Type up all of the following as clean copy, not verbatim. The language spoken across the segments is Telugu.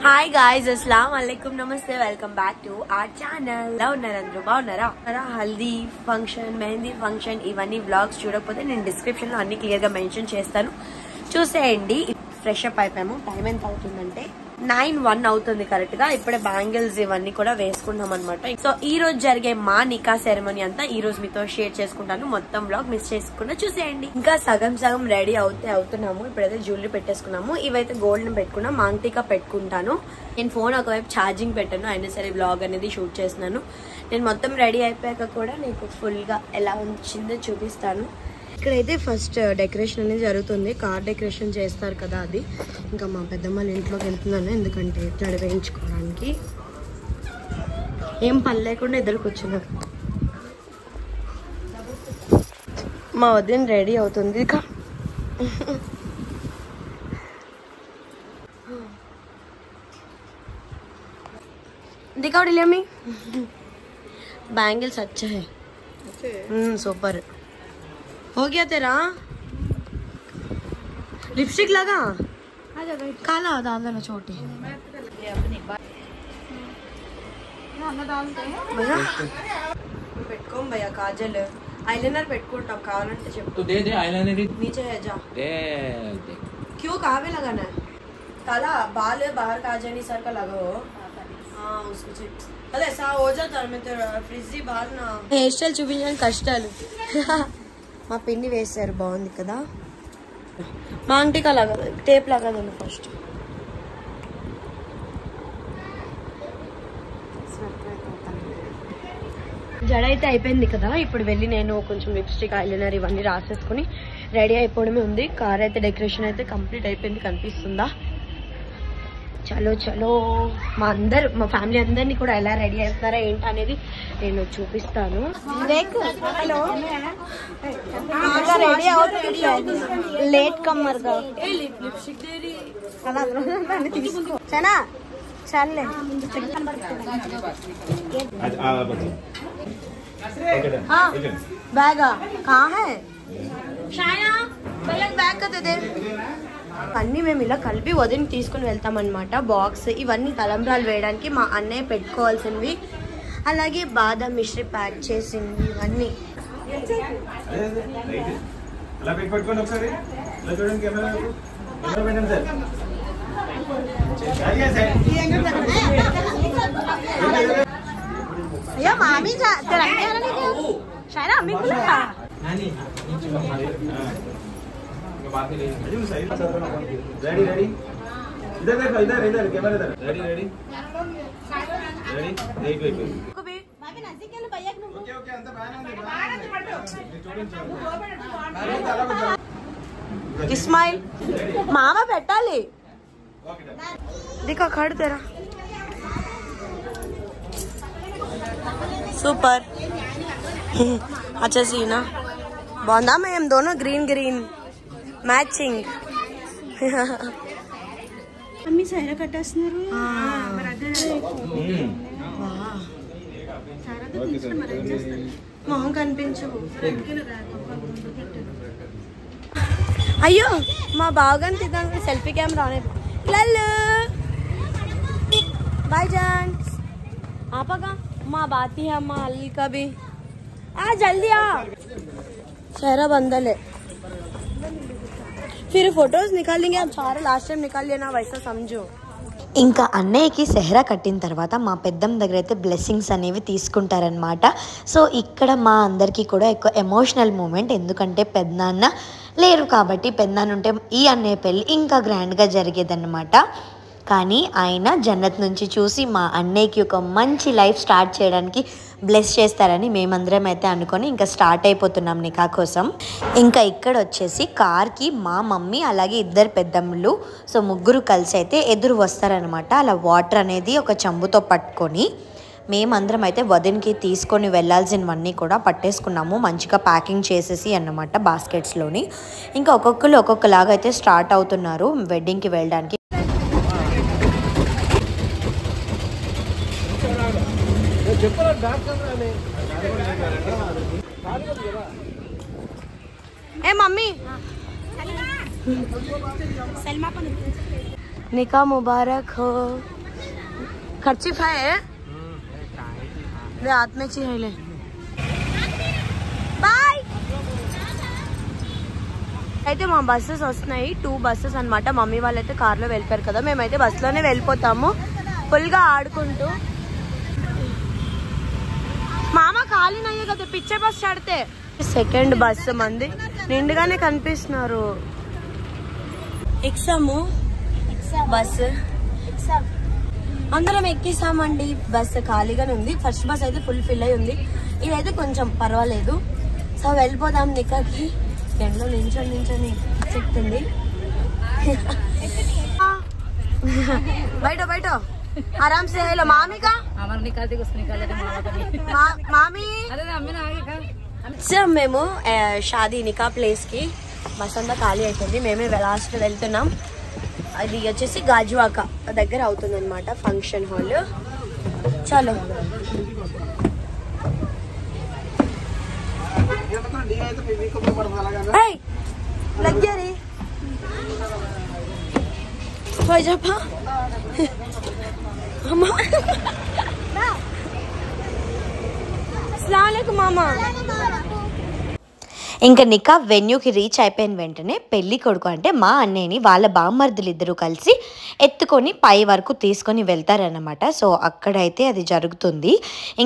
హాయ్ గాయ్స్, అస్సలాము అలైకుం, నమస్తే, welcome back to our channel. ఎలా ఉన్నారు అందరూ? బాగున్నారా? హల్దీ ఫంక్షన్, మెహందీ ఫంక్షన్ ఇవన్నీ వ్లాగ్స్ చూడకపోతే నేను డిస్క్రిప్షన్ లో అన్ని క్లియర్ గా మెన్షన్ చేస్తాను, చూసేయండి. ఫ్రెష్ అప్ అయిపోయాము. టైం ఎంత అవుతుందంటే 9:01 అవుతుంది కరెక్ట్ గా. ఇప్పుడే బ్యాంగిల్స్ ఇవన్నీ కూడా వేసుకున్నాం అనమాట. సో ఈ రోజు జరిగే మా నికా సెరమనీ అంతా ఈ రోజు మీతో షేర్ చేసుకుంటాను. మొత్తం వ్లాగ్ మిస్ చేసుకున్నా చూసేయండి. ఇంకా సగం రెడీ అవుతున్నాము. ఇప్పుడైతే జ్యువెలరీ పెట్టేసుకున్నాము. ఇవైతే గోల్డ్ పెట్టుకున్నాం. మాంగ్టికా పెట్టుకుంటాను. నేను ఫోన్ ఒకవైపు ఛార్జింగ్ పెట్టాను, అయినా సరే వ్లాగ్ అనేది షూట్ చేస్తున్నాను. నేను మొత్తం రెడీ అయిపోయాక కూడా నీకు ఫుల్ గా ఎలా వచ్చిందో చూపిస్తాను. ఇక్కడైతే ఫస్ట్ డెకరేషన్ అనేది జరుగుతుంది. కార్ డెకరేషన్ చేస్తారు కదా, అది. ఇంకా మా పెద్దమ్మ ఇంట్లోకి వెళ్తున్నాను, ఎందుకంటే జడ వేయించుకోవడానికి. ఏం పని లేకుండా ఇద్దరు కూర్చున్నారు. మా వదిన రెడీ అవుతుంది. ఇక दिखाओ लिया बैंगल्स अच्छे है, सुपर हो गया तेरा. लिपस्टिक लगा काला दादा छोटी పెట్టుకోం భయ్యా. కాజల్ ఐలైనర్ పెట్టుకుంటాం, కావాలంటే చెప్పు. नीचे है जा, क्यों कहाँ पे लगाना है? काला बाल बाहर का आ जाए, सर का लगाओ. हाँ उसको अरे ऐसा हो जाता है. तेरा ఫ్రిజ్జీ బాల్ నా హెయిర్ స్టైల్ చూపించడానికి కష్టాలు. మా పిన్ని వేసారు, బాగుంది కదా. మాంగ్టికా లాగా టేప్ లాగా ఫస్ట్. జడ అయితే అయిపోయింది కదా. ఇప్పుడు వెళ్ళి నేను కొంచెం లిప్స్టిక్, ఐలైనర్ ఇవన్నీ రాసేసుకుని రెడీ అయిపోవడమే ఉంది. కార్ అయితే డెకరేషన్ అయితే కంప్లీట్ అయిపోయింది, కనిపిస్తుందా? చలో చలో. మా ఫ్యామిలీ అందరినీ కూడా ఎలా రెడీ చేస్తారా ఏంటి అనేది నేను చూపిస్తాను. రెడీ అవుతుంది లేట్ కమ్మర్గా. చనా చల్లే बैग कहाँ है? शाया बैग का दे. అన్నీ మేము ఇలా కలిపి వదిన తీసుకుని వెళ్తామన్నమాట. బాక్స్ ఇవన్నీ తలంబ్రాలు వేయడానికి మా అన్నయ్య పెట్టుకోవాల్సినవి, అలాగే బాదం మిశ్రీ ప్యాక్ చేసింది ఇవన్నీ. అయ్యో మామీ शायद अम्मी को लगा रेडी रेडी इधर देखो, इधर इधर कैमरा इधर. Ready ready ready wait wait भाभी नजदीक के भैया को. Okay okay and bye Ismail मामा పెట్టాలి. दिखा खड़ तेरा सुपर. अच्छा सीना बांधा में हम दोनों ग्रीन ग्रीन మ్యాచింగ్. అమ్మి సైరా కట్టేస్తున్నారు. మొహం కనిపించవు. అయ్యో మా బావగాని తిద్దాం సెల్ఫీ కెమెరా అనేది. లల్లు भाईजान आपका माँ बाती है अम्मा अली का भी आ जल्दी आ. चेहरा बंदल है, फिर फोटोज निकालेंगे. अब सारे लास्ट टाइम निकाल लेना, वैसा समझो. ఇంకా అన్నయ్యకి సెహరా కట్టిన తర్వాత మా పెద్దమ్మ దగ్గర అయితే బ్లెస్సింగ్స్ అనేవి తీసుకుంటారనమాట. సో ఇక్కడ మా అందరికీ కూడా ఎక్కువ ఎమోషనల్ మూమెంట్, ఎందుకంటే పెద్దనాన్న లేరు కాబట్టి. పెద్దనాన్న ఉంటే ఈ అన్నయ్య పెళ్ళి ఇంకా గ్రాండ్గా జరిగేదన్నమాట. కానీ ఆయన జన్నత్ నుంచి చూసి మా అన్నయ్యకి ఒక మంచి లైఫ్ స్టార్ట్ చేయడానికి బ్లెస్ చేస్తారని మేమందరం అయితే అనుకొని ఇంకా స్టార్ట్ అయిపోతున్నాం నికా కోసం. ఇంకా ఇక్కడ వచ్చేసి కార్కి మా మమ్మీ అలాగే ఇద్దరు పెద్దమ్మలు, సో ముగ్గురు కలిసి అయితే ఎదురు వస్తారనమాట. అలా వాటర్ అనేది ఒక చెంబుతో పట్టుకొని మేమందరం అయితే వదినకి తీసుకొని వెళ్ళాల్సినవన్నీ కూడా పట్టేసుకున్నాము, మంచిగా ప్యాకింగ్ చేసేసి అన్నమాట బాస్కెట్స్లోని. ఇంకా ఒక్కొక్కరు ఒక్కొక్కలాగా అయితే స్టార్ట్ అవుతున్నారు వెడ్డింగ్కి వెళ్ళడానికి. ఏ మమ్మీ निकाह मुबारक हो। खर्चिफ है हाथ में ची ले। बाय అయితే మా బస్సెస్ వస్తున్నాయి 2 బస్సెస్ అన్నమాట మమ్మీ వాళ్ళు అయితే కార్లో వెళ్ళిపోయారు కదా మేమైతే బస్సులోనే వెళ్ళిపోతాము ఫుల్గా ఆడుకుంటూ మామ ఖాళీ నయ్యే కదా పిచ్చే బస్ చడితే సెకండ్ బస్సు మంది నిండుగానే కనిపిస్తున్నారు ఎక్సాము బస్సు అందరం ఎక్కిస్తామండి బస్సు ఖాళీగానే ఉంది ఫస్ట్ బస్ అయితే ఫుల్ ఫిల్ అయి ఉంది ఇదైతే కొంచెం పర్వాలేదు సో వెళ్ళిపోదాం నికాకి ఎండలో నించొని చెప్తుంది బయట బయట आराम से हेलो मामी का हमारा निकालते कुछ निकाले मामी మేము షాదీ నికా ప్లేస్ కి బస్ అంతా ఖాళీ అయిపోయింది మేమే లాస్ట్ వెళ్తున్నాం అది వచ్చేసి గాజువాక దగ్గర అవుతుంది అనమాట ఫంక్షన్ హాల్ చలో लग गया रे मामा ఇంకా నికా వెన్యూకి రీచ్ అయిపోయిన వెంటనే పెళ్లి కొడుకు అంటే మా అన్నయ్యని వాళ్ళ బామ్మర్దులు ఇద్దరు కలిసి ఎత్తుకొని పై వరకు తీసుకొని వెళ్తారన్నమాట సో అక్కడైతే అది జరుగుతుంది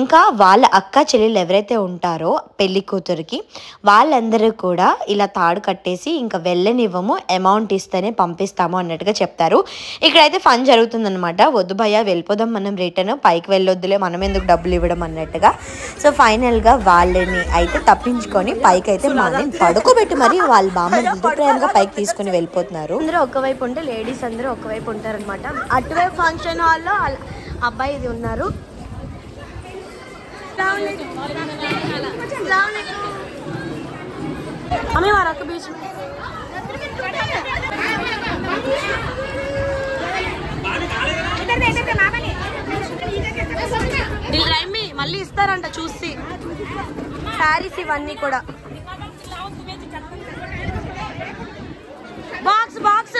ఇంకా వాళ్ళ అక్క చెల్లెలు ఎవరైతే ఉంటారో పెళ్లి కూతురికి వాళ్ళందరూ కూడా ఇలా తాడు కట్టేసి ఇంకా వెళ్ళనివ్వము అమౌంట్ ఇస్తేనే పంపిస్తాము అన్నట్టుగా చెప్తారు ఇక్కడైతే ఫన్ జరుగుతుందన్నమాట వద్దు భయ్యా వెళ్ళిపోదాం మనం రిటర్న్ పైకి వెళ్ళొద్దులే మనం ఎందుకు డబ్బులు ఇవ్వడం అన్నట్టుగా సో ఫైనల్గా వాళ్ళని అయితే తప్పించుకొని పైకి అయితే పడుకోబెట్టి మరి వాళ్ళ బామ్మర్దులతో ప్రేమగా పైకి తీసుకుని వెళ్ళిపోతున్నారు అందరూ ఒకవైపు ఉంటే లేడీస్ అందరూ ఒకవైపు ఉంటారనమాట అటువైపు ఫంక్షన్ హాల్లో అబ్బాయి ఇది ఉన్నారు हमें हमारा के बीच में మళ్ళీ ఇస్తారంట చూసి శారీస్ ఇవన్నీ కూడా బాక్స్ బాక్స్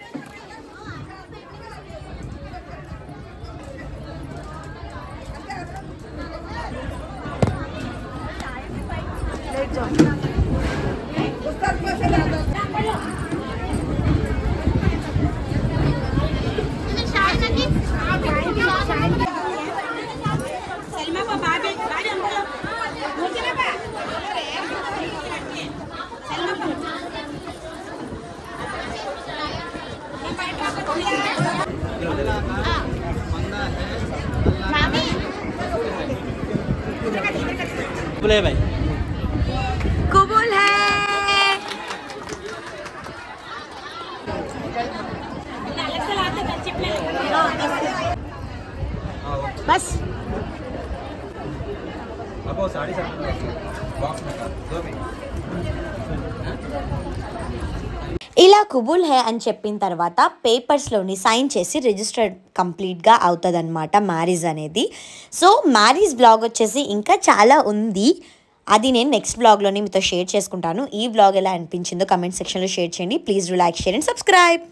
भाई कबूल है बस अब वो साड़ी बॉक्स में दो में ఇలా కుబుల్ హే అని చెప్పిన తర్వాత పేపర్స్లోని సైన్ చేసి రిజిస్టర్డ్ కంప్లీట్గా అవుతుంది అనమాట మ్యారేజ్ అనేది సో మ్యారేజ్ బ్లాగ్ వచ్చేసి ఇంకా చాలా ఉంది అది నేను నెక్స్ట్ బ్లాగ్లోని మీతో షేర్ చేసుకుంటాను ఈ బ్లాగ్ ఎలా అనిపించిందో కమెంట్ సెక్షన్లో షేర్ చేయండి please do like share and subscribe